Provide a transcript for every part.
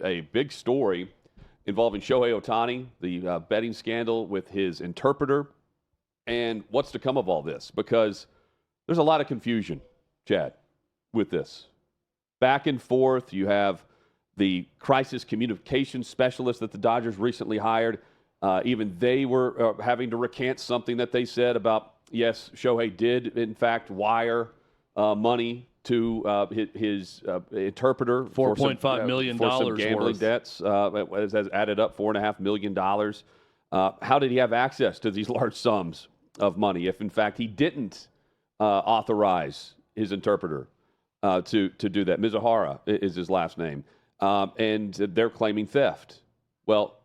a big story involving Shohei Ohtani, the betting scandal with his interpreter, and what's to come of all this. Because there's a lot of confusion, Chad, with this. Back and forth, you have the crisis communication specialist that the Dodgers recently hired. Even they were having to recant something that they said about, yes, Shohei did, in fact, wire money to his interpreter $4.5 million for some gambling worth. debts. It has added up $4.5 million. How did he have access to these large sums of money if, in fact, he didn't authorize his interpreter to do that? Mizuhara is his last name. And they're claiming theft. Well,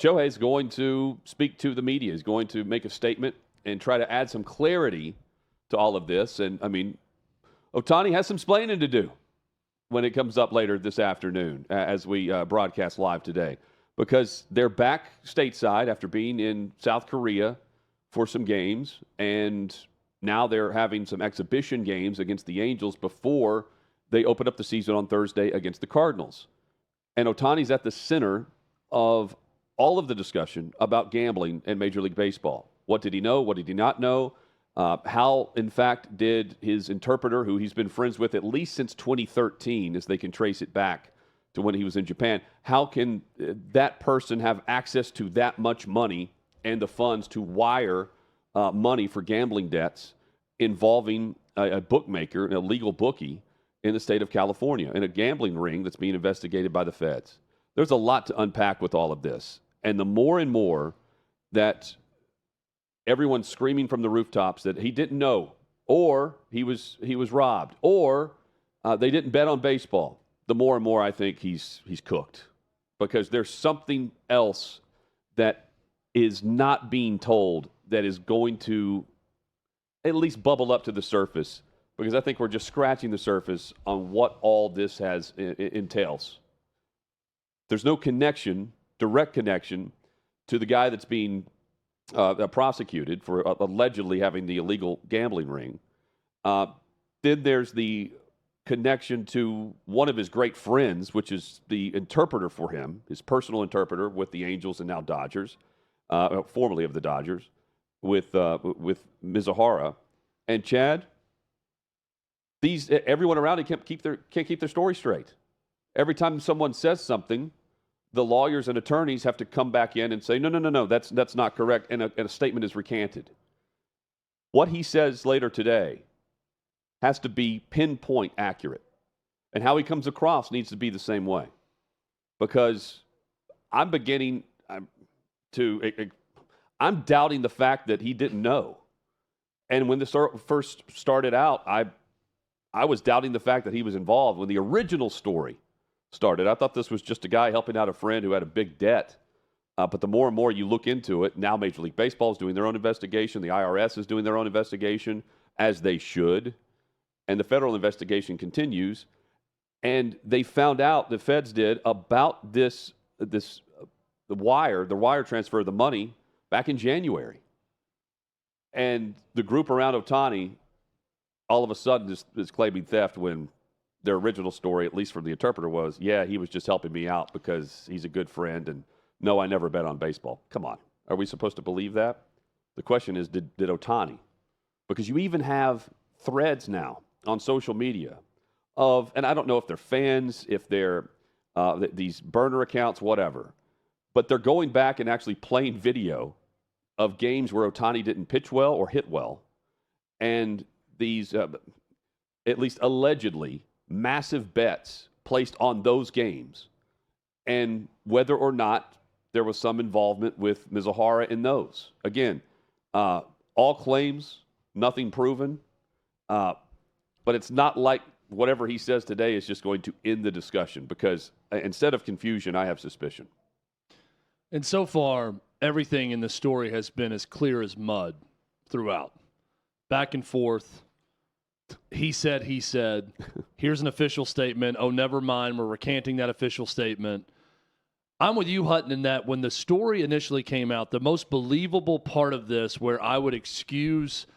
Shohei is going to speak to the media. He's going to make a statement and try to add some clarity to all of this. And, I mean, Ohtani has some splaining to do when it comes up later this afternoon as we broadcast live today, because they're back stateside after being in South Korea for some games, and now they're having some exhibition games against the Angels before they open up the season on Thursday against the Cardinals. And Ohtani's at the center of all of the discussion about gambling in Major League Baseball. What did he know? What did he not know? How, in fact, did his interpreter, who he's been friends with at least since 2013, as they can trace it back to when he was in Japan, how can that person have access to that much money and the funds to wire money for gambling debts involving a bookmaker, an illegal bookie in the state of California, in a gambling ring that's being investigated by the feds? There's a lot to unpack with all of this. And the more and more that everyone's screaming from the rooftops that he didn't know, or he was robbed, or they didn't bet on baseball, the more and more I think he's cooked, because there's something else that is not being told that is going to at least bubble up to the surface, because I think we're just scratching the surface on what all this entails. There's no connection, direct connection, to the guy that's being prosecuted for allegedly having the illegal gambling ring. Then there's the connection to one of his great friends, which is the interpreter for him, his personal interpreter with the Angels and now Dodgers, formerly of the Dodgers, with Mizuhara. And Chad, everyone around him can't keep their story straight. Every time someone says something, the lawyers and attorneys have to come back in and say, no, that's not correct, and a statement is recanted. What he says later today has to be pinpoint accurate, and how he comes across needs to be the same way, because I'm doubting the fact that he didn't know. And when this first started out, I was doubting the fact that he was involved when the original story started. I thought this was just a guy helping out a friend who had a big debt. But the more and more you look into it, now Major League Baseball is doing their own investigation. The IRS is doing their own investigation, as they should. And the federal investigation continues. And they found out, the feds did, about the wire transfer of the money back in January. And the group around Ohtani all of a sudden is claiming theft, when their original story, at least from the interpreter, was, yeah, he was just helping me out because he's a good friend, and no, I never bet on baseball. Come on. Are we supposed to believe that? The question is, did Ohtani? Because you even have threads now on social media of, and I don't know if they're fans, if they're these burner accounts, whatever, but they're going back and actually playing video of games where Ohtani didn't pitch well or hit well, and these, at least allegedly, massive bets placed on those games, and whether or not there was some involvement with Mizuhara in those. Again, all claims, nothing proven, but it's not like whatever he says today is just going to end the discussion, because instead of confusion, I have suspicion. And so far, everything in the story has been as clear as mud throughout. Back and forth. He said, here's an official statement. Oh, never mind. We're recanting that official statement. I'm with you, Hutton, in that when the story initially came out, the most believable part of this, where I would excuse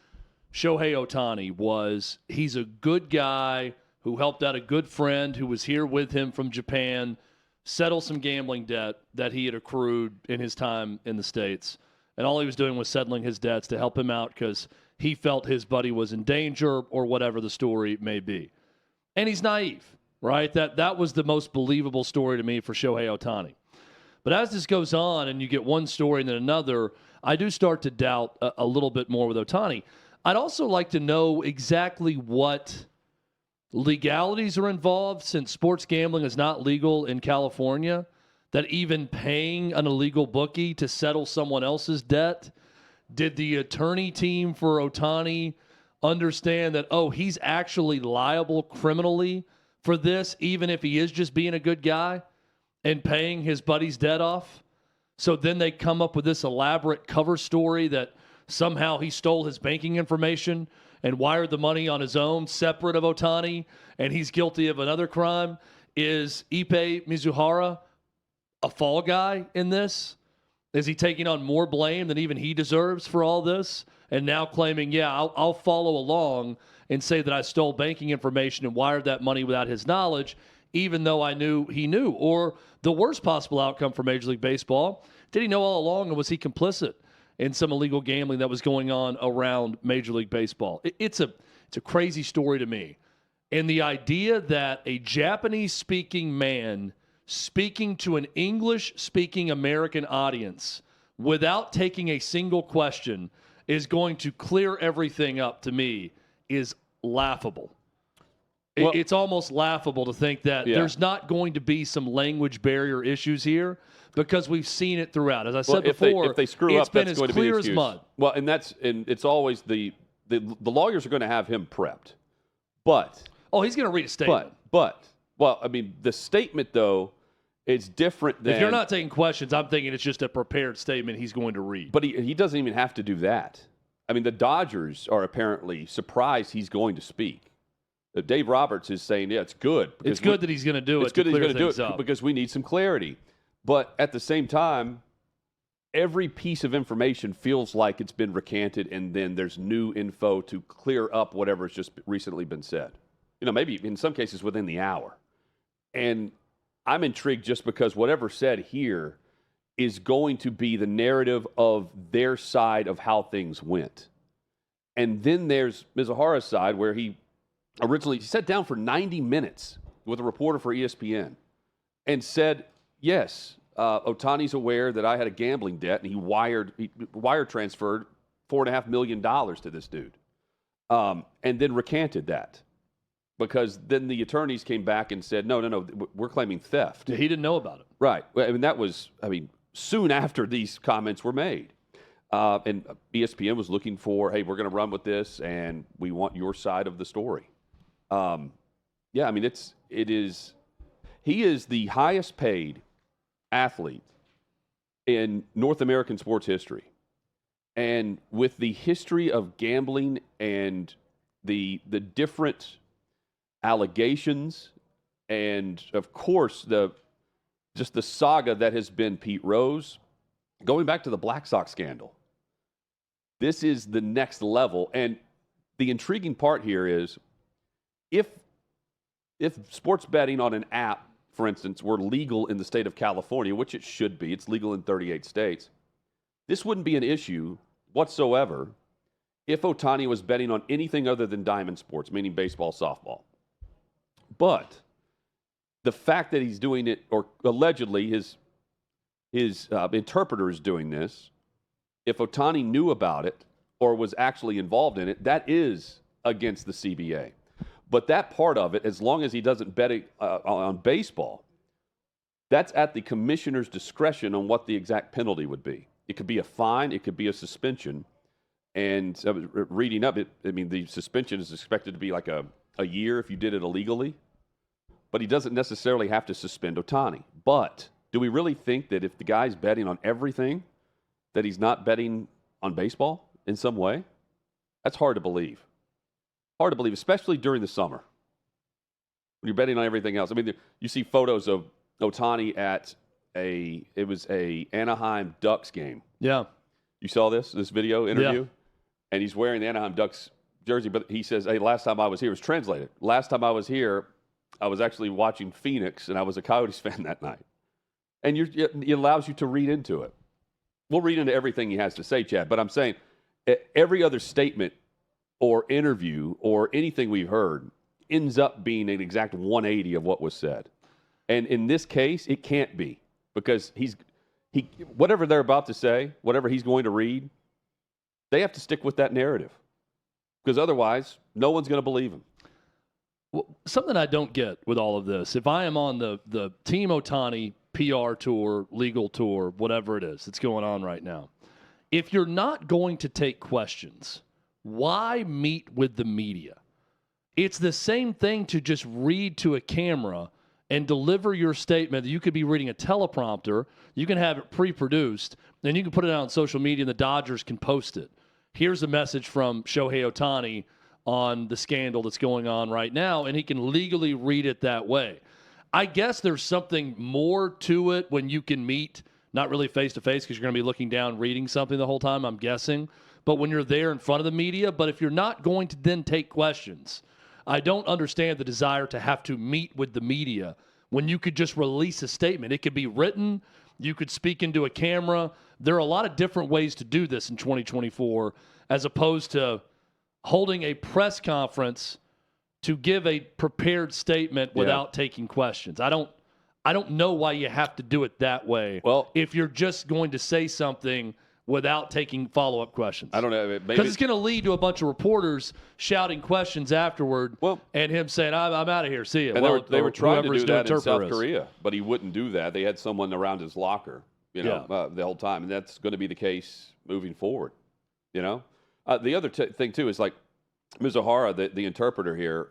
Shohei Ohtani, was he's a good guy who helped out a good friend who was here with him from Japan. settle some gambling debt that he had accrued in his time in the States. And all he was doing was settling his debts to help him out because he felt his buddy was in danger or whatever the story may be. And he's naive, right? That was the most believable story to me for Shohei Ohtani. But as this goes on and you get one story and then another, I do start to doubt a little bit more with Ohtani. I'd also like to know exactly what legalities are involved, since sports gambling is not legal in California, that even paying an illegal bookie to settle someone else's debt, did the attorney team for Ohtani understand that, oh, he's actually liable criminally for this, even if he is just being a good guy and paying his buddy's debt off? So then they come up with this elaborate cover story that somehow he stole his banking information and wired the money on his own, separate of Ohtani, and he's guilty of another crime. Is Ippei Mizuhara a fall guy in this? Is he taking on more blame than even he deserves for all this? And now claiming, yeah, I'll follow along and say that I stole banking information and wired that money without his knowledge, even though I knew he knew. Or the worst possible outcome for Major League Baseball, did he know all along, and was he complicit in some illegal gambling that was going on around Major League Baseball? It's a crazy story to me. And the idea that a Japanese-speaking man speaking to an English-speaking American audience without taking a single question is going to clear everything up, to me, is laughable. Well, it's almost laughable to think that there's not going to be some language barrier issues here, because we've seen it throughout. As I said before, if they screw it's up, been that's as going to be clear the as excuse. mud. Well, and it's always the lawyers are going to have him prepped, but he's going to read a statement. But I mean, the statement though, it's different than. If you're not taking questions, I'm thinking it's just a prepared statement he's going to read. But he doesn't even have to do that. I mean, the Dodgers are apparently surprised he's going to speak. Dave Roberts is saying, yeah, it's good. It's good that he's going to do it. It's good that he's going to do it up. because we need some clarity. But at the same time, every piece of information feels like it's been recanted, and then there's new info to clear up whatever has just recently been said. Maybe in some cases within the hour. And I'm intrigued just because whatever's said here is going to be the narrative of their side of how things went. And then there's Mizuhara's side, where he originally sat down for 90 minutes with a reporter for ESPN and said, yes, Ohtani's aware that I had a gambling debt, and he wire transferred $4.5 million to this dude, and then recanted that. Because then the attorneys came back and said, no, we're claiming theft. He didn't know about it. Right. I mean, that was, soon after these comments were made. And ESPN was looking for, hey, we're going to run with this, and we want your side of the story. He is the highest paid athlete in North American sports history. And with the history of gambling and the different allegations, and of course the saga that has been Pete Rose, going back to the Black Sox scandal, this is the next level. And the intriguing part here is if sports betting on an app, for instance, were legal in the state of California, which it should be, it's legal in 38 states, this wouldn't be an issue whatsoever if Ohtani was betting on anything other than diamond sports, meaning baseball, softball. But the fact that he's doing it, or allegedly his interpreter is doing this, if Ohtani knew about it or was actually involved in it, that is against the CBA. But that part of it, as long as he doesn't bet on baseball, that's at the commissioner's discretion on what the exact penalty would be. It could be a fine, it could be a suspension. And I was reading up, the suspension is expected to be like a year if you did it illegally. But he doesn't necessarily have to suspend Ohtani. But do we really think that if the guy's betting on everything, that he's not betting on baseball in some way? That's hard to believe. Hard to believe, especially during the summer when you're betting on everything else. You see photos of Ohtani at a Anaheim Ducks game. Yeah. You saw this video interview? Yeah. And he's wearing the Anaheim Ducks jersey, but he says, hey, last time I was here, it was translated. Last time I was here, I was actually watching Phoenix, and I was a Coyotes fan that night. And it allows you to read into it. We'll read into everything he has to say, Chad, but I'm saying every other statement or interview or anything we've heard ends up being an exact 180 of what was said. And in this case, it can't be, because whatever they're about to say, whatever he's going to read, they have to stick with that narrative, because otherwise no one's going to believe him. Well, something I don't get with all of this, if I am on the Team Ohtani PR tour, legal tour, whatever it is that's going on right now, if you're not going to take questions, why meet with the media? It's the same thing to just read to a camera and deliver your statement. You could be reading a teleprompter, you can have it pre-produced, then you can put it out on social media and the Dodgers can post it. Here's a message from Shohei Ohtani on the scandal that's going on right now, and he can legally read it that way. I guess there's something more to it when you can meet, not really face-to-face because you're going to be looking down reading something the whole time, I'm guessing, but when you're there in front of the media. But if you're not going to then take questions, I don't understand the desire to have to meet with the media when you could just release a statement. It could be written. You could speak into a camera. There are a lot of different ways to do this in 2024 as opposed to holding a press conference to give a prepared statement without taking questions. I don't know why you have to do it that way. Well, if you're just going to say something without taking follow-up questions. I don't know. Because it's going to lead to a bunch of reporters shouting questions afterward, and him saying, I'm out of here, see you. And they were trying to do that in South Korea, but he wouldn't do that. They had someone around his locker, the whole time, and that's going to be the case moving forward. The other thing, too, is like Mizuhara, the interpreter here,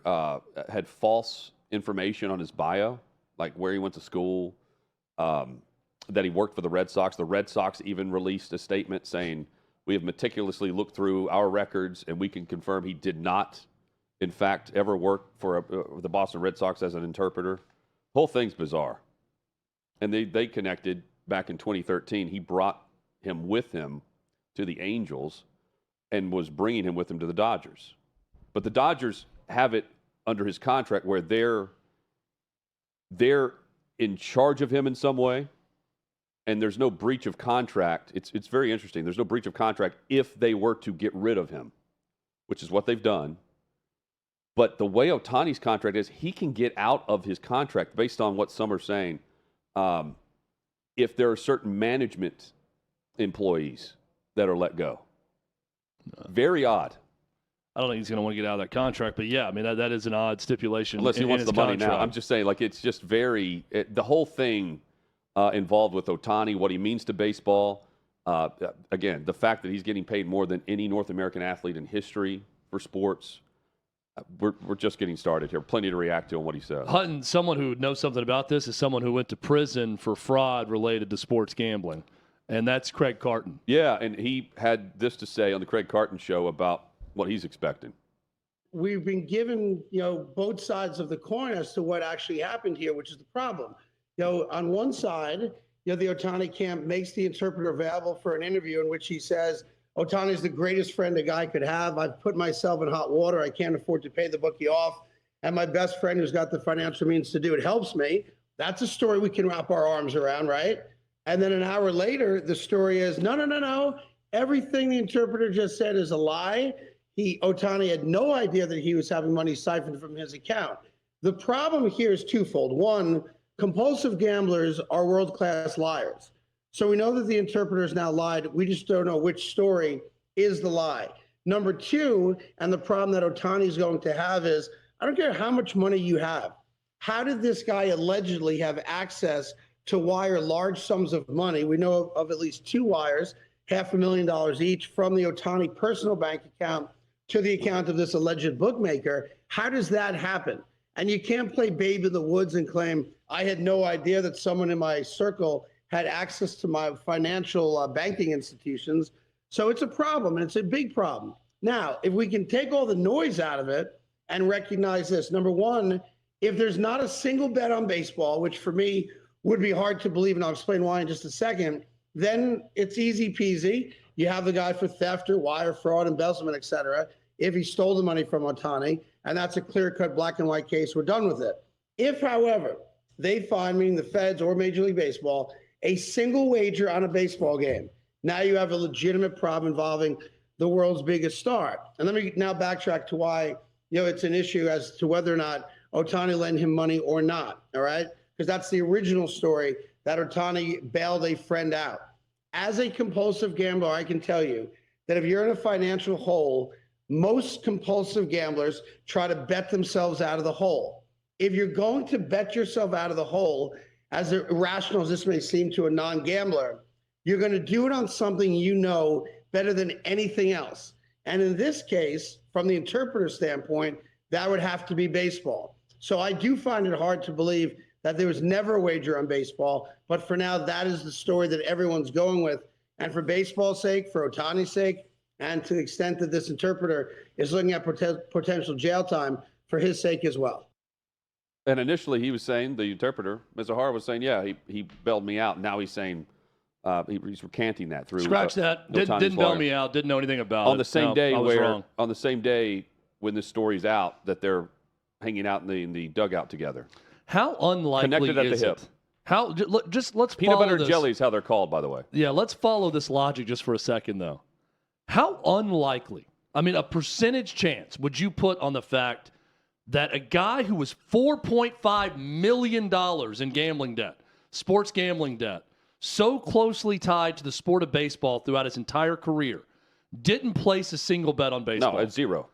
had false information on his bio, like where he went to school, that he worked for the Red Sox. The Red Sox even released a statement saying, we have meticulously looked through our records and we can confirm he did not, in fact, ever work for the Boston Red Sox as an interpreter. The whole thing's bizarre. And they connected back in 2013. He brought him with him to the Angels and was bringing him with him to the Dodgers. But the Dodgers have it under his contract where they're in charge of him in some way. And there's no breach of contract. It's very interesting. There's no breach of contract if they were to get rid of him, which is what they've done. But the way Ohtani's contract is, he can get out of his contract based on what some are saying if there are certain management employees that are let go. Very odd. I don't think he's going to want to get out of that contract, but yeah, I mean, that is an odd stipulation. Unless he wants the money now. I'm just saying, like, it's just the whole thing involved with Ohtani, what he means to baseball. Again, the fact that he's getting paid more than any North American athlete in history for sports. We're just getting started here. Plenty to react to on what he says. Hutton, someone who knows something about this, is someone who went to prison for fraud related to sports gambling, and that's Craig Carton. Yeah, and he had this to say on the Craig Carton show about what he's expecting. We've been given, both sides of the coin as to what actually happened here, which is the problem. On one side, the Ohtani camp makes the interpreter available for an interview in which he says, Ohtani is the greatest friend a guy could have. I've put myself in hot water. I can't afford to pay the bookie off. And my best friend who's got the financial means to do it helps me. That's a story we can wrap our arms around, right? And then an hour later, the story is, no. Everything the interpreter just said is a lie. Ohtani had no idea that he was having money siphoned from his account. The problem here is twofold. One, compulsive gamblers are world-class liars. So we know that the interpreter has now lied. We just don't know which story is the lie. Number two, and the problem that Ohtani is going to have is, I don't care how much money you have. How did this guy allegedly have access to wire large sums of money? We know of at least two wires, $500,000 each, from the Ohtani personal bank account to the account of this alleged bookmaker. How does that happen? And you can't play babe in the woods and claim, I had no idea that someone in my circle had access to my financial banking institutions. So it's a problem, and it's a big problem. Now, if we can take all the noise out of it and recognize this, number one, if there's not a single bet on baseball, which for me would be hard to believe, and I'll explain why in just a second, then it's easy peasy. You have the guy for theft or wire fraud, embezzlement, et cetera, if he stole the money from Ohtani, and that's a clear-cut black and white case, we're done with it. If, however, they find, meaning the feds or Major League Baseball, a single wager on a baseball game, now you have a legitimate problem involving the world's biggest star. And let me now backtrack to why it's an issue as to whether or not Ohtani lent him money or not, all right? Because that's the original story, that Ohtani bailed a friend out. As a compulsive gambler, I can tell you that if you're in a financial hole, most compulsive gamblers try to bet themselves out of the hole. If you're going to bet yourself out of the hole, as irrational as this may seem to a non-gambler, you're going to do it on something you know better than anything else. And in this case, from the interpreter standpoint, that would have to be baseball. So I do find it hard to believe that there was never a wager on baseball, but for now, that is the story that everyone's going with. And for baseball's sake, for Ohtani's sake, and to the extent that this interpreter is looking at potential jail time, for his sake as well. And initially he was saying, the interpreter, Mizuhara was saying, yeah, he bailed me out. Now he's saying he's recanting that through. Scratch that. Didn't bail me out. Didn't know anything about it. On the same day wrong. On the same day when this story's out, that they're hanging out in the dugout together. How unlikely Connected at is the hip. it? How just let's Peanut follow butter this. jelly is how they're called, by the way. Yeah, let's follow this logic just for a second, though. How unlikely, I mean, a percentage chance would you put on the fact that a guy who was $4.5 million in gambling debt, sports gambling debt, so closely tied to the sport of baseball throughout his entire career, didn't place a single bet on baseball? No, it's zero.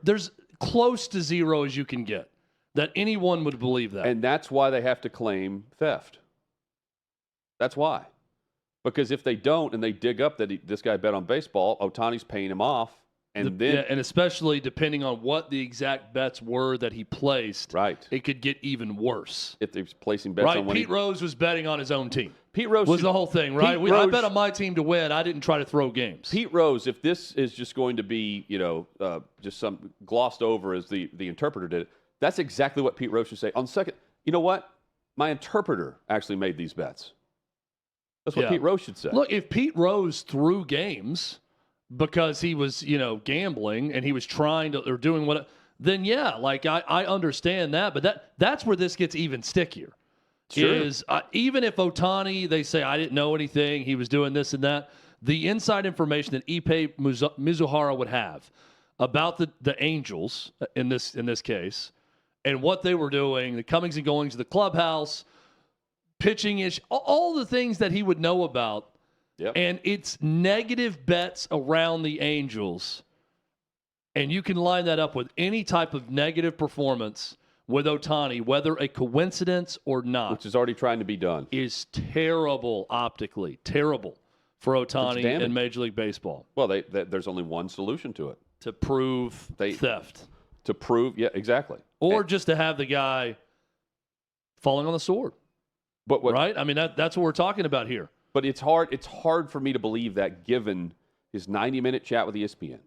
There's close to zero as you can get, that anyone would believe that. And that's why they have to claim theft. That's why. Because if they don't and they dig up that this guy bet on baseball, Ohtani's paying him off. And and especially depending on what the exact bets were that he placed, right, it could get even worse. If they're placing bets on Pete Rose was betting on his own team. Pete Rose was the whole thing, right? I bet on my team to win. I didn't try to throw games. Pete Rose, if this is just going to be, just some glossed over as the interpreter did it, that's exactly what Pete Rose should say. On second, you know what? My interpreter actually made these bets. That's what Pete Rose should say. Look, if Pete Rose threw games because he was, gambling and he was trying to or doing what, then I understand that. But that's where this gets even stickier. Sure. Is even if Ohtani, they say, I didn't know anything, he was doing this and that, the inside information that Ippei Mizuhara would have about the Angels in this case and what they were doing, the comings and goings of the clubhouse, pitching ish, all the things that he would know about. Yep. And it's negative bets around the Angels. And you can line that up with any type of negative performance with Ohtani, whether a coincidence or not. Which is already trying to be done. Is terrible optically. Terrible for Ohtani in Major League Baseball. Well, there's only one solution to it. To prove theft. To prove, yeah, exactly. Or just to have the guy falling on the sword. Right? I mean, that's what we're talking about here. But it's hard for me to believe that given his 90-minute chat with ESPN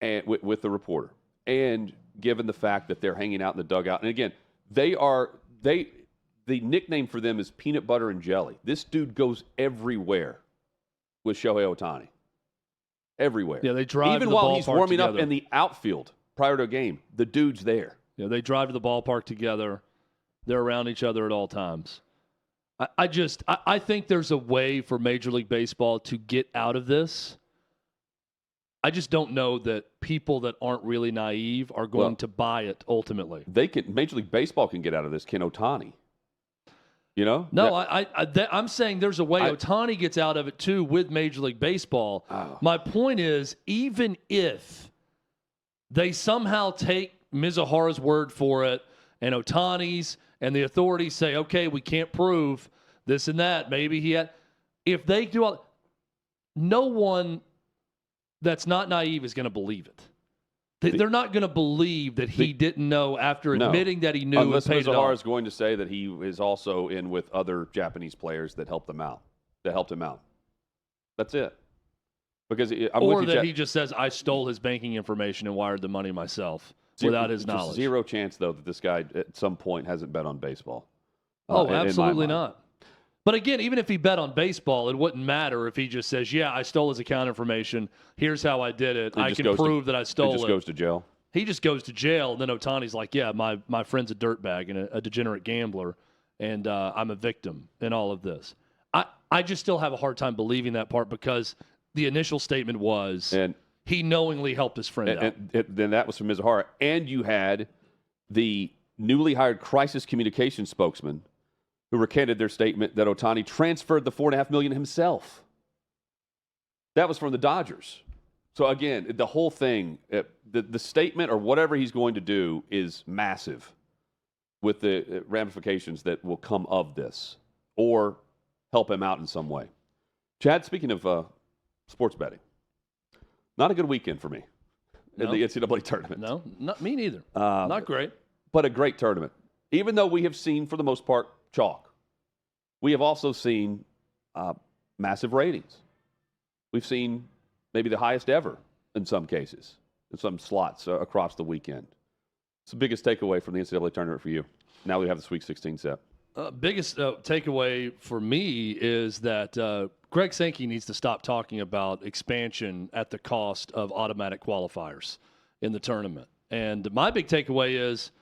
and with the reporter, and given the fact that they're hanging out in the dugout. And again, the nickname for them is peanut butter and jelly. This dude goes everywhere with Shohei Ohtani. Everywhere. Yeah, they drive even to the while ballpark he's warming together. up in the outfield prior to a game. The dude's there. Yeah, they drive to the ballpark together. They're around each other at all times. I think there's a way for Major League Baseball to get out of this. I just don't know that people that aren't really naive are going to buy it ultimately. Major League Baseball can get out of this. Can Ohtani? No, I'm saying there's a way Ohtani gets out of it too with Major League Baseball. Oh. My point is, even if they somehow take Mizuhara's word for it and Ohtani's, and the authorities say, okay, we can't prove this and that. Maybe he had. If they do all, no one that's not naive is going to believe it. They're not going to believe that he didn't know after admitting that he knew. Unless Mizuhara is going to say that he is also in with other Japanese players that helped him out. That's it. Because he just says, I stole his banking information and wired the money myself. Without his knowledge. Zero chance, though, that this guy at some point hasn't bet on baseball. Absolutely not. But again, even if he bet on baseball, it wouldn't matter if he just says, yeah, I stole his account information. Here's how I did it. I can prove that I stole it. He just goes to jail. He just goes to jail, and then Ohtani's like, yeah, my friend's a dirtbag and a degenerate gambler, and I'm a victim in all of this. I just still have a hard time believing that part because the initial statement was he knowingly helped his friend out. And then that was from Mizuhara. And you had the newly hired crisis communications spokesman who recanted their statement that Ohtani transferred the $4.5 million himself. That was from the Dodgers. So again, the whole thing, the statement or whatever he's going to do is massive with the ramifications that will come of this or help him out in some way. Chad, speaking of sports betting, not a good weekend for me in the NCAA tournament. No, not me neither. Not great. But a great tournament. Even though we have seen, for the most part, chalk, we have also seen massive ratings. We've seen maybe the highest ever in some cases, in some slots across the weekend. What's the biggest takeaway from the NCAA tournament for you? Now we have the Sweet 16 set. Biggest takeaway for me is that Greg Sankey needs to stop talking about expansion at the cost of automatic qualifiers in the tournament. And my big takeaway is,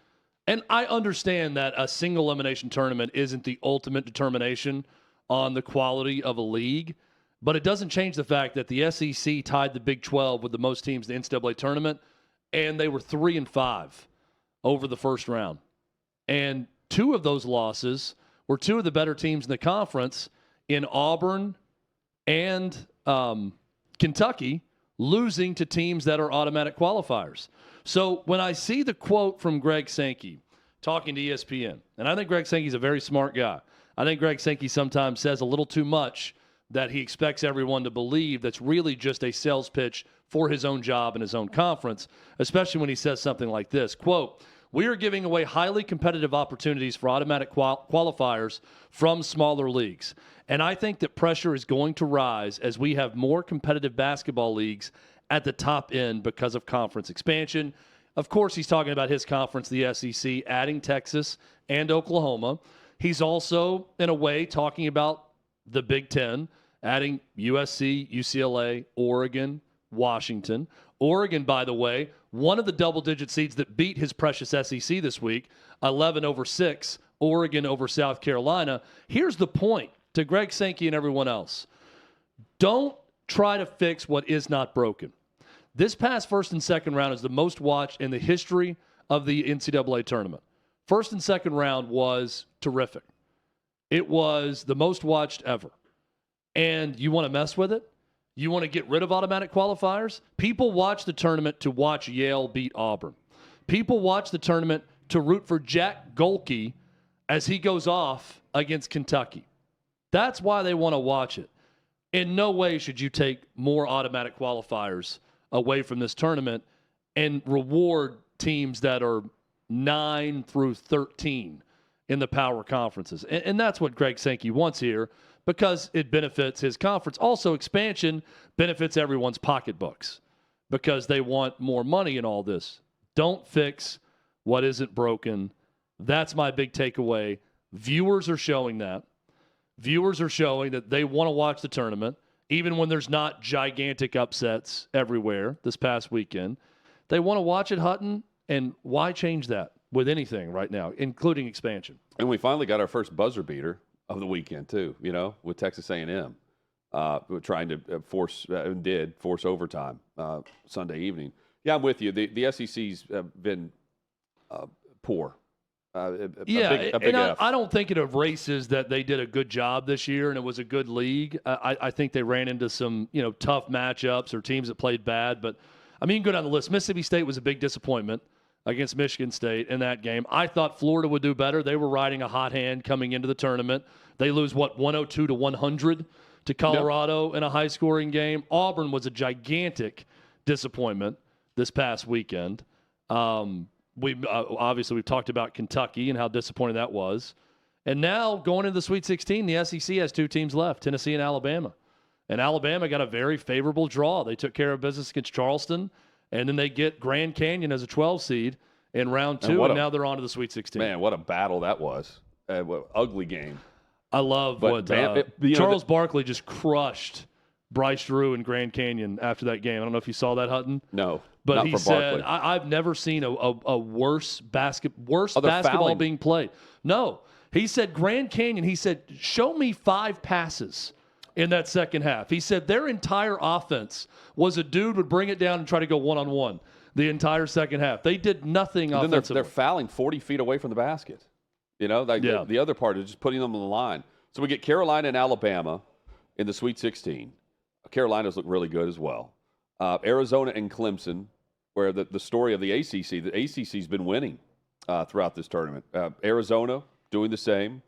and I understand that a single elimination tournament isn't the ultimate determination on the quality of a league, but it doesn't change the fact that the SEC tied the Big 12 with the most teams in the NCAA tournament, and they were 3-5 over the first round. And two of those losses were two of the better teams in the conference in Auburn and Kentucky, losing to teams that are automatic qualifiers. So when I see the quote from Greg Sankey talking to ESPN, and I think Greg Sankey's a very smart guy. I think Greg Sankey sometimes says a little too much that he expects everyone to believe that's really just a sales pitch for his own job and his own conference, especially when he says something like this, quote, "We are giving away highly competitive opportunities for automatic qualifiers from smaller leagues. And I think that pressure is going to rise as we have more competitive basketball leagues at the top end because of conference expansion." Of course, he's talking about his conference, the SEC, adding Texas and Oklahoma. He's also, in a way, talking about the Big Ten, adding USC, UCLA, Oregon, Washington. Oregon, by the way, one of the double-digit seeds that beat his precious SEC this week, 11-6, Oregon over South Carolina. Here's the point to Greg Sankey and everyone else. Don't try to fix what is not broken. This past first and second round is the most watched in the history of the NCAA tournament. First and second round was terrific. It was the most watched ever. And you want to mess with it? You want to get rid of automatic qualifiers? People watch the tournament to watch Yale beat Auburn. People watch the tournament to root for Jack Golke as he goes off against Kentucky. That's why they want to watch it. In no way should you take more automatic qualifiers away from this tournament and reward teams that are 9 through 13 in the power conferences. And that's what Greg Sankey wants here because it benefits his conference. Also, expansion benefits everyone's pocketbooks because they want more money in all this. Don't fix what isn't broken. That's my big takeaway. Viewers are showing that. Viewers are showing that they want to watch the tournament, even when there's not gigantic upsets everywhere this past weekend. They want to watch it, Hutton, and why change that with anything right now, including expansion? And we finally got our first buzzer beater of the weekend, too, with Texas A&M. We're trying to force overtime Sunday evening. Yeah, I'm with you. The SEC's been poor. A big F. I don't think it erases that they did a good job this year and it was a good league. I think they ran into some tough matchups or teams that played bad. But, you can go down the list. Mississippi State was a big disappointment against Michigan State in that game. I thought Florida would do better. They were riding a hot hand coming into the tournament. They lose, 102-100 to Colorado in a high-scoring game. Auburn was a gigantic disappointment this past weekend. We've talked about Kentucky and how disappointing that was. And now going into the Sweet 16, the SEC has two teams left, Tennessee and Alabama. And Alabama got a very favorable draw. They took care of business against Charleston, and then they get Grand Canyon as a 12 seed in round 2, and now they're on to the Sweet 16. Man, what a battle that was. What ugly game. I love Charles Barkley just crushed Bryce Drew in Grand Canyon after that game. I don't know if you saw that, Hutton. No, but not he for said, Barkley. I've never seen a worse basketball fouling. being played. No. He said Grand Canyon, he said, show me 5 passes in that second half. He said their entire offense was a dude would bring it down and try to go one-on-one the entire second half. They did nothing And offensively. then they're fouling 40 feet away from the basket. You know, like Yeah. the other part is just putting them on the line. So we get Carolina and Alabama in the Sweet 16. Carolina's look really good as well. Arizona and Clemson, where the story of the ACC's been winning throughout this tournament. Arizona doing the same.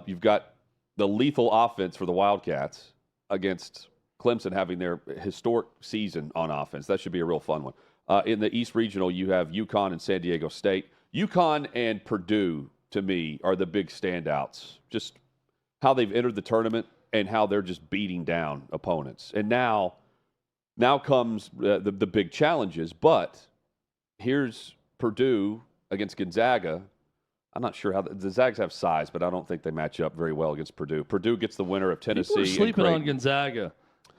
You've got the lethal offense for the Wildcats against Clemson having their historic season on offense. That should be a real fun one. In the East Regional, you have UConn and San Diego State. UConn and Purdue, to me, are the big standouts. Just how they've entered the tournament and how they're just beating down opponents. And now comes the big challenges. But here's Purdue against Gonzaga. I'm not sure how the Zags have size, but I don't think they match up very well against Purdue. Purdue gets the winner of Tennessee. People are sleeping on Gonzaga.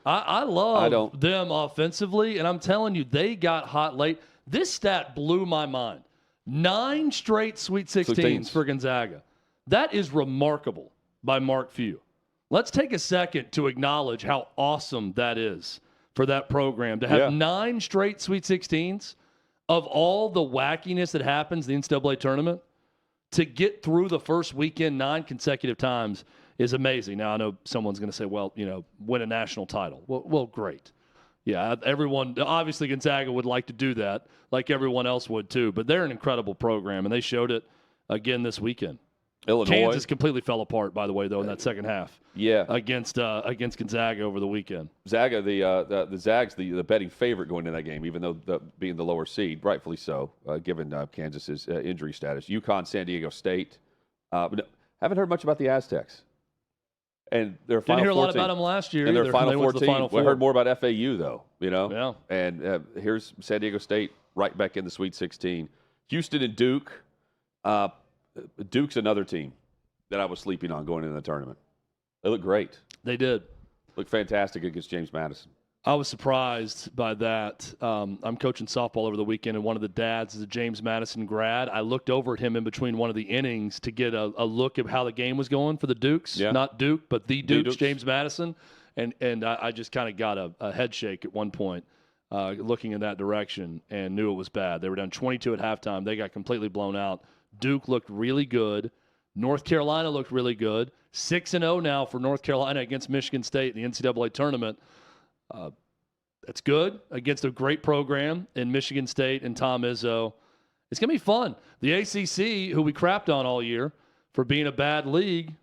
I love them offensively, and I'm telling you, they got hot late. This stat blew my mind. 9 straight Sweet 16s for Gonzaga. That is remarkable by Mark Few. Let's take a second to acknowledge how awesome that is for that program to have 9 straight Sweet 16s of all the wackiness that happens in the NCAA tournament. To get through the first weekend 9 consecutive times is amazing. Now, I know someone's going to say, well, win a national title. Well, great. Yeah, everyone, obviously Gonzaga would like to do that, like everyone else would too, but they're an incredible program, and they showed it again this weekend. Illinois. Kansas completely fell apart, by the way, though, in that second half. Yeah. Against Gonzaga over the weekend. Zaga, the Zags, the betting favorite going into that game, even though being the lower seed, rightfully so, given Kansas's injury status. UConn, San Diego State. But haven't heard much about the Aztecs. And their Didn't final hear a 14. lot about them last year. And their either. final They went to 14. the Final We Four. heard more about FAU, though, Yeah. And here's San Diego State right back in the Sweet 16. Houston and Duke. Duke's another team that I was sleeping on going into the tournament. They look great. They did. Look fantastic against James Madison. I was surprised by that. I'm coaching softball over the weekend, and one of the dads is a James Madison grad. I looked over at him in between one of the innings to get a look at how the game was going for the Dukes. Yeah. Not Duke, but the Dukes, Dukes. James Madison. And I just kind of got a head shake at one point looking in that direction and knew it was bad. They were down 22 at halftime. They got completely blown out. Duke looked really good. North Carolina looked really good. 6-0 now for North Carolina against Michigan State in the NCAA tournament. That's good against a great program in Michigan State and Tom Izzo. It's going to be fun. The ACC, who we crapped on all year for being a bad league,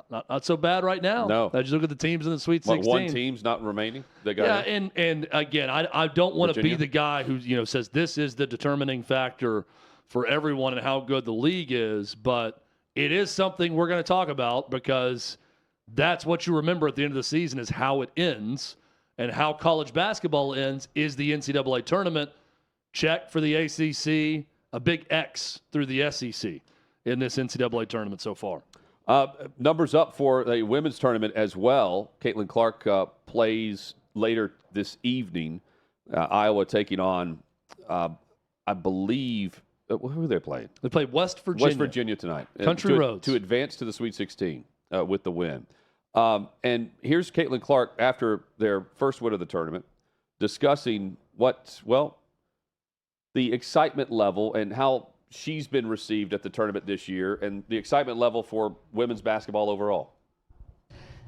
not so bad right now. No. I just look at the teams in the Sweet 16. One team's not remaining? They got and again, I don't want to be Virginia? the guy who says this is the determining factor for everyone and how good the league is, but it is something we're going to talk about because that's what you remember at the end of the season is how it ends, and how college basketball ends is the NCAA tournament. Check for the ACC, a big X through the SEC in this NCAA tournament so far. Numbers up for the women's tournament as well. Caitlin Clark plays later this evening. Iowa taking on, I believe, who are they playing? They play West Virginia. West Virginia tonight. Country Roads. To advance to the Sweet 16 with the win. And here's Caitlin Clark after their first win of the tournament discussing the excitement level and how she's been received at the tournament this year and the excitement level for women's basketball overall.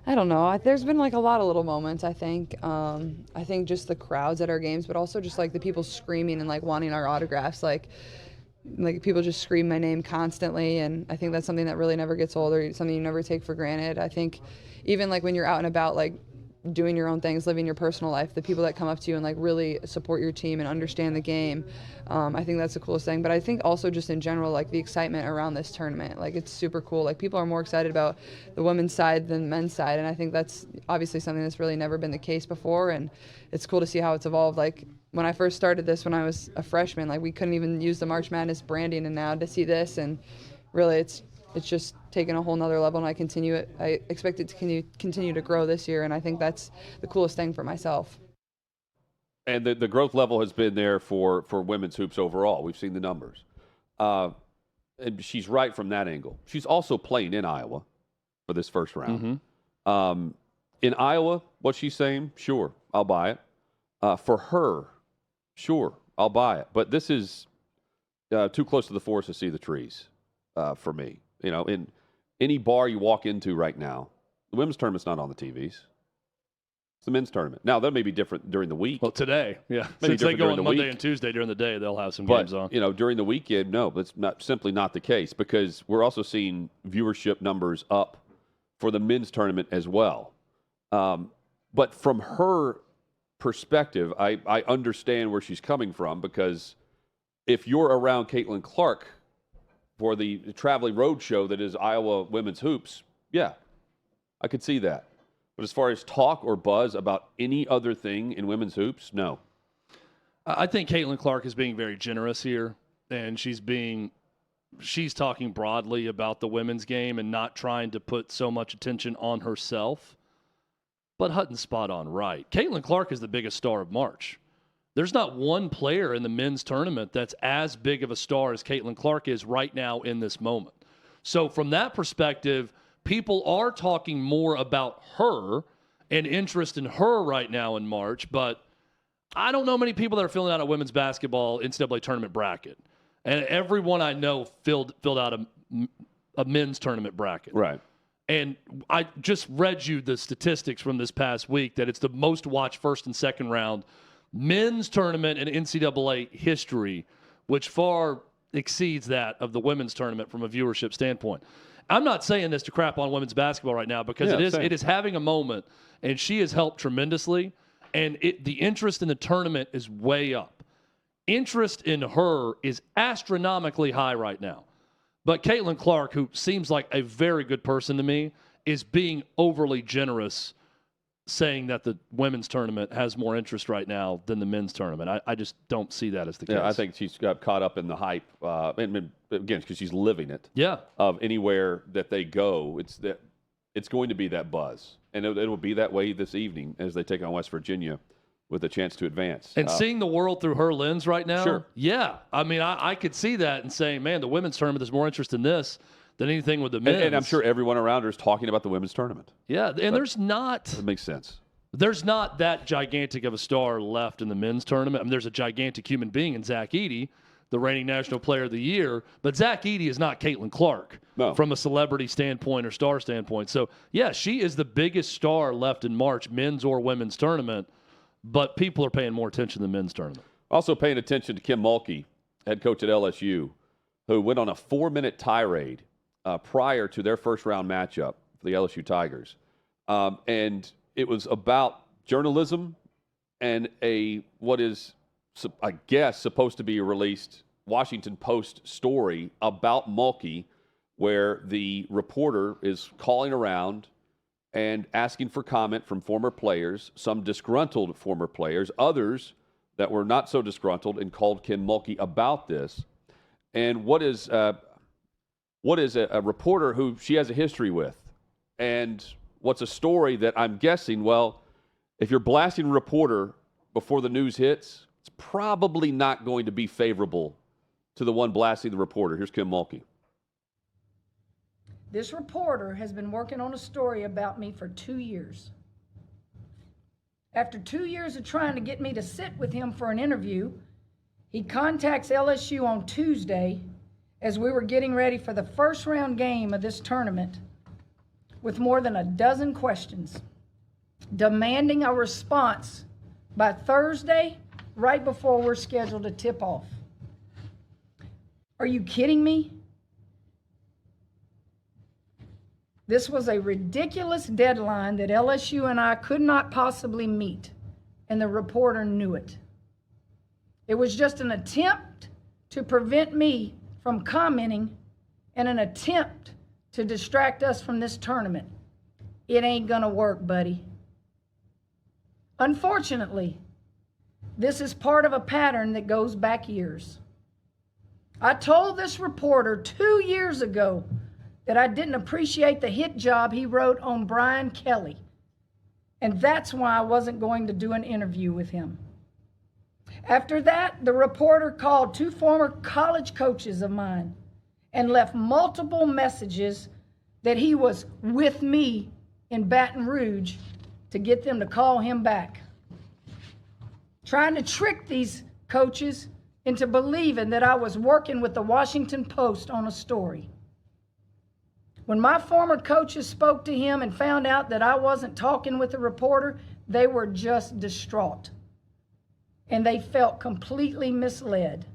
I don't know. There's been like a lot of little moments, I think. I think just the crowds at our games, but also just like the people screaming and like wanting our autographs. Like people just scream my name constantly, and I think that's something that really never gets old or something you never take for granted. I think even like when you're out and about, like doing your own things, living your personal life, the people that come up to you and like really support your team and understand the game, I think that's the coolest thing. But I think also just in general, like the excitement around this tournament, like it's super cool. Like people are more excited about the women's side than the men's side, and I think that's obviously something that's really never been the case before, and it's cool to see how it's evolved. Like when I first started this when I was a freshman, like we couldn't even use the March Madness branding, and now to see this, and really it's it's just taken a whole nother level, and I expect it to continue to grow this year, and I think that's the coolest thing for myself. And the growth level has been there for women's hoops overall. We've seen the numbers. And she's right from that angle. She's also playing in Iowa for this first round. Mm-hmm. In Iowa, what she's saying, sure, I'll buy it. For her, sure, I'll buy it. But this is too close to the forest to see the trees for me. You know, in any bar you walk into right now, the women's tournament's not on the TVs. It's the men's tournament. Now, that may be different during the week. Well, today, yeah. Maybe Since they go on Monday week. and Tuesday during the day, they'll have some But, games on. you know, during the weekend, no, that's simply not the case, because we're also seeing viewership numbers up for the men's tournament as well. But from her perspective, I understand where she's coming from, because if you're around Caitlin Clark for the traveling road show that is Iowa women's hoops, yeah, I could see that. But as far as talk or buzz about any other thing in women's hoops, no. I think Caitlin Clark is being very generous here, and she's talking broadly about the women's game and not trying to put so much attention on herself. But Hutton's spot on right. Caitlin Clark is the biggest star of March. There's not one player in the men's tournament that's as big of a star as Caitlin Clark is right now in this moment. So from that perspective, people are talking more about her and interest in her right now in March, but I don't know many people that are filling out a women's basketball NCAA tournament bracket. And everyone I know filled out a men's tournament bracket. Right. And I just read you the statistics from this past week that it's the most watched first and second round men's tournament in NCAA history, which far exceeds that of the women's tournament from a viewership standpoint. I'm not saying this to crap on women's basketball right now, because it is having a moment, and she has helped tremendously, and the interest in the tournament is way up. Interest in her is astronomically high right now. But Caitlin Clark, who seems like a very good person to me, is being overly generous, saying that the women's tournament has more interest right now than the men's tournament. I just don't see that as the case. Yeah, I think she's got caught up in the hype, and again, because she's living it. Yeah. Of anywhere that they go, it's going to be that buzz, and it'll be that way this evening as they take on West Virginia with a chance to advance. And seeing the world through her lens right now, sure. Yeah. I mean, I could see that and saying, man, the women's tournament, there's more interest in this than anything with the men's. And I'm sure everyone around her is talking about the women's tournament. Yeah, and there's not... It makes sense. There's not that gigantic of a star left in the men's tournament. I mean, there's a gigantic human being in Zach Edey, the reigning National Player of the Year, but Zach Edey is not Caitlin Clark from a celebrity standpoint or star standpoint. So, yeah, she is the biggest star left in March, men's or women's tournament, but people are paying more attention to the men's tournament. Also paying attention to Kim Mulkey, head coach at LSU, who went on a 4-minute tirade prior to their first-round matchup for the LSU Tigers. And it was about journalism and what is, I guess, supposed to be a released Washington Post story about Mulkey, where the reporter is calling around and asking for comment from former players, some disgruntled former players, others that were not so disgruntled, and called Kim Mulkey about this. And what is a reporter who she has a history with? And what's a story that I'm guessing, well, if you're blasting a reporter before the news hits, it's probably not going to be favorable to the one blasting the reporter. Here's Kim Mulkey. This reporter has been working on a story about me for 2 years. After 2 years of trying to get me to sit with him for an interview, he contacts LSU on Tuesday as we were getting ready for the first round game of this tournament with more than a dozen questions, demanding a response by Thursday, right before we're scheduled to tip off. Are you kidding me? This was a ridiculous deadline that LSU and I could not possibly meet, and the reporter knew it. It was just an attempt to prevent me from commenting and an attempt to distract us from this tournament. It ain't gonna work, buddy. Unfortunately, this is part of a pattern that goes back years. I told this reporter 2 years ago that I didn't appreciate the hit job he wrote on Brian Kelly. And that's why I wasn't going to do an interview with him. After that, the reporter called 2 former college coaches of mine and left multiple messages that he was with me in Baton Rouge to get them to call him back. Trying to trick these coaches into believing that I was working with the Washington Post on a story. When my former coaches spoke to him and found out that I wasn't talking with the reporter, they were just distraught. And they felt completely misled.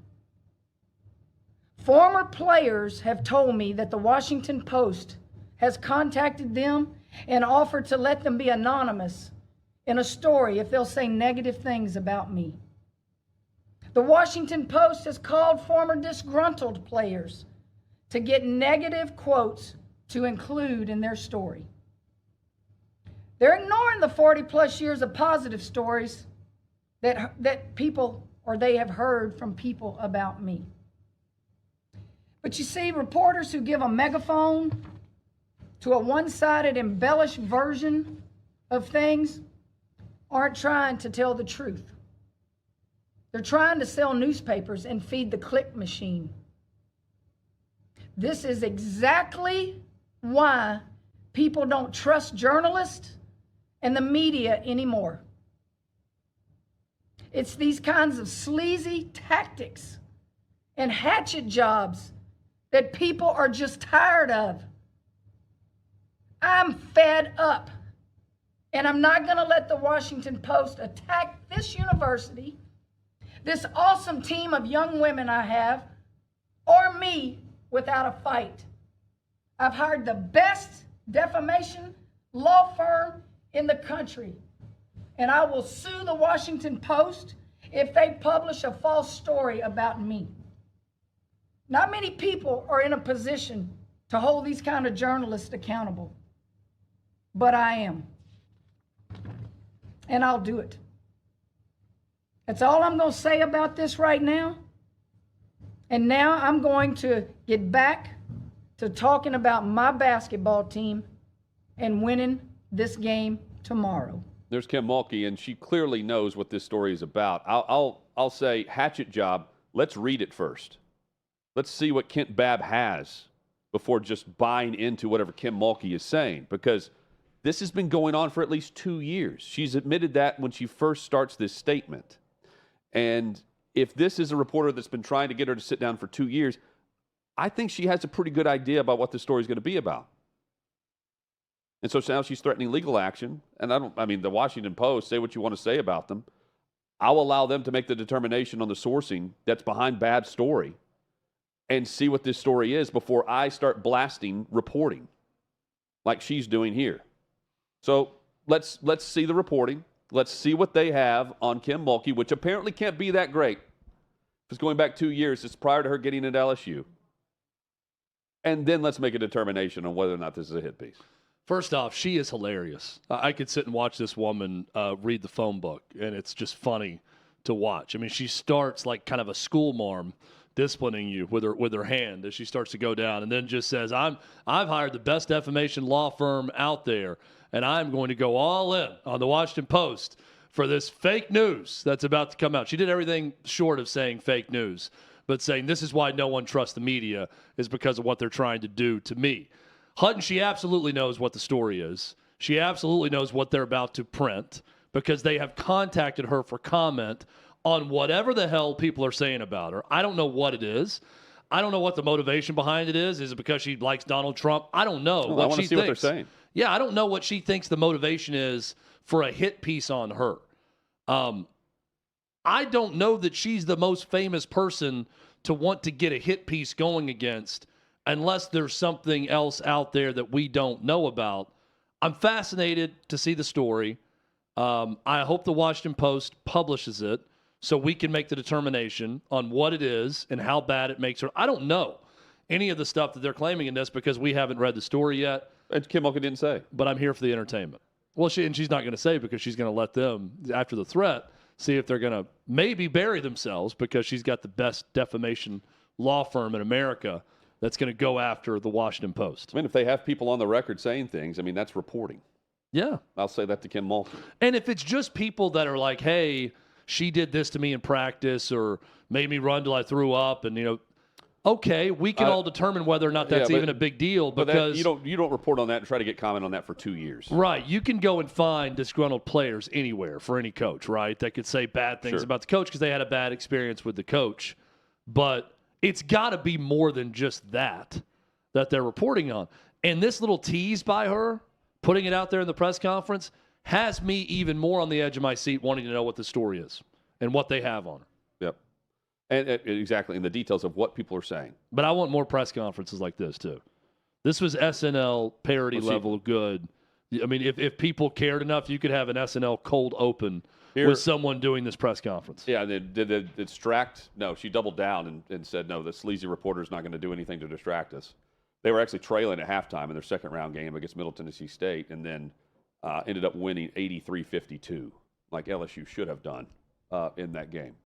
Former players have told me that the Washington Post has contacted them and offered to let them be anonymous in a story if they'll say negative things about me. The Washington Post has called former disgruntled players to get negative quotes to include in their story. They're ignoring the 40-plus years of positive stories that people or they have heard from people about me. But you see, reporters who give a megaphone to a one-sided, embellished version of things aren't trying to tell the truth. They're trying to sell newspapers and feed the click machine. This is exactly why people don't trust journalists and the media anymore. It's these kinds of sleazy tactics and hatchet jobs that people are just tired of. I'm fed up, and I'm not going to let the Washington Post attack this university, this awesome team of young women I have, or me without a fight. I've hired the best defamation law firm in the country, and I will sue the Washington Post if they publish a false story about me. Not many people are in a position to hold these kind of journalists accountable, but I am, and I'll do it. That's all I'm going to say about this right now. And now I'm going to get back to talking about my basketball team and winning this game tomorrow. There's Kim Mulkey, and she clearly knows what this story is about. I'll say hatchet job. Let's read it first. Let's see what Kent Babb has before just buying into whatever Kim Mulkey is saying, because this has been going on for at least 2 years. She's admitted that when she first starts this statement. And if this is a reporter that's been trying to get her to sit down for 2 years, I think she has a pretty good idea about what the story is going to be about. And so now she's threatening legal action. And the Washington Post, say what you want to say about them. I'll allow them to make the determination on the sourcing that's behind Babb's story and see what this story is before I start blasting reporting like she's doing here. So let's see the reporting. Let's see what they have on Kim Mulkey, which apparently can't be that great. It's going back 2 years. It's prior to her getting into LSU. And then let's make a determination on whether or not this is a hit piece. First off, she is hilarious. I could sit and watch this woman read the phone book, and it's just funny to watch. I mean, she starts like kind of a school marm disciplining you with her hand as she starts to go down, and then just says, I've hired the best defamation law firm out there, and I'm going to go all in on the Washington Post for this fake news that's about to come out. She did everything short of saying fake news, but saying this is why no one trusts the media is because of what they're trying to do to me. Hutton, she absolutely knows what the story is. She absolutely knows what they're about to print because they have contacted her for comment on whatever the hell people are saying about her. I don't know what it is. I don't know what the motivation behind it is. Is it because she likes Donald Trump? I don't know Well, what I want she to see thinks. what they're saying. Yeah, I don't know what she thinks the motivation is for a hit piece on her. I don't know that she's the most famous person to want to get a hit piece going against unless there's something else out there that we don't know about. I'm fascinated to see the story. I hope the Washington Post publishes it so we can make the determination on what it is and how bad it makes her. I don't know any of the stuff that they're claiming in this because we haven't read the story yet. And Kim Mulkey didn't say. But I'm here for the entertainment. Well, she's not going to say because she's going to let them, after the threat, see if they're going to maybe bury themselves because she's got the best defamation law firm in America that's going to go after the Washington Post. I mean, if they have people on the record saying things, I mean, that's reporting. Yeah. I'll say that to Kim Mulkey. And if it's just people that are like, hey, she did this to me in practice or made me run till I threw up and, okay, we can all determine whether or not that's even a big deal because you don't report on that and try to get comment on that for 2 years. Right. You can go and find disgruntled players anywhere for any coach, right? That could say bad things about the coach because they had a bad experience with the coach. But it's got to be more than just that they're reporting on. And this little tease by her, putting it out there in the press conference, has me even more on the edge of my seat wanting to know what the story is and what they have on her. Yep. And exactly, and the details of what people are saying. But I want more press conferences like this, too. This was SNL parody level good. I mean, if people cared enough, you could have an SNL cold open with someone doing this press conference. Yeah, did it distract? No, she doubled down and said, no, the sleazy reporter is not going to do anything to distract us. They were actually trailing at halftime in their second-round game against Middle Tennessee State and then ended up winning 83-52, like LSU should have done in that game.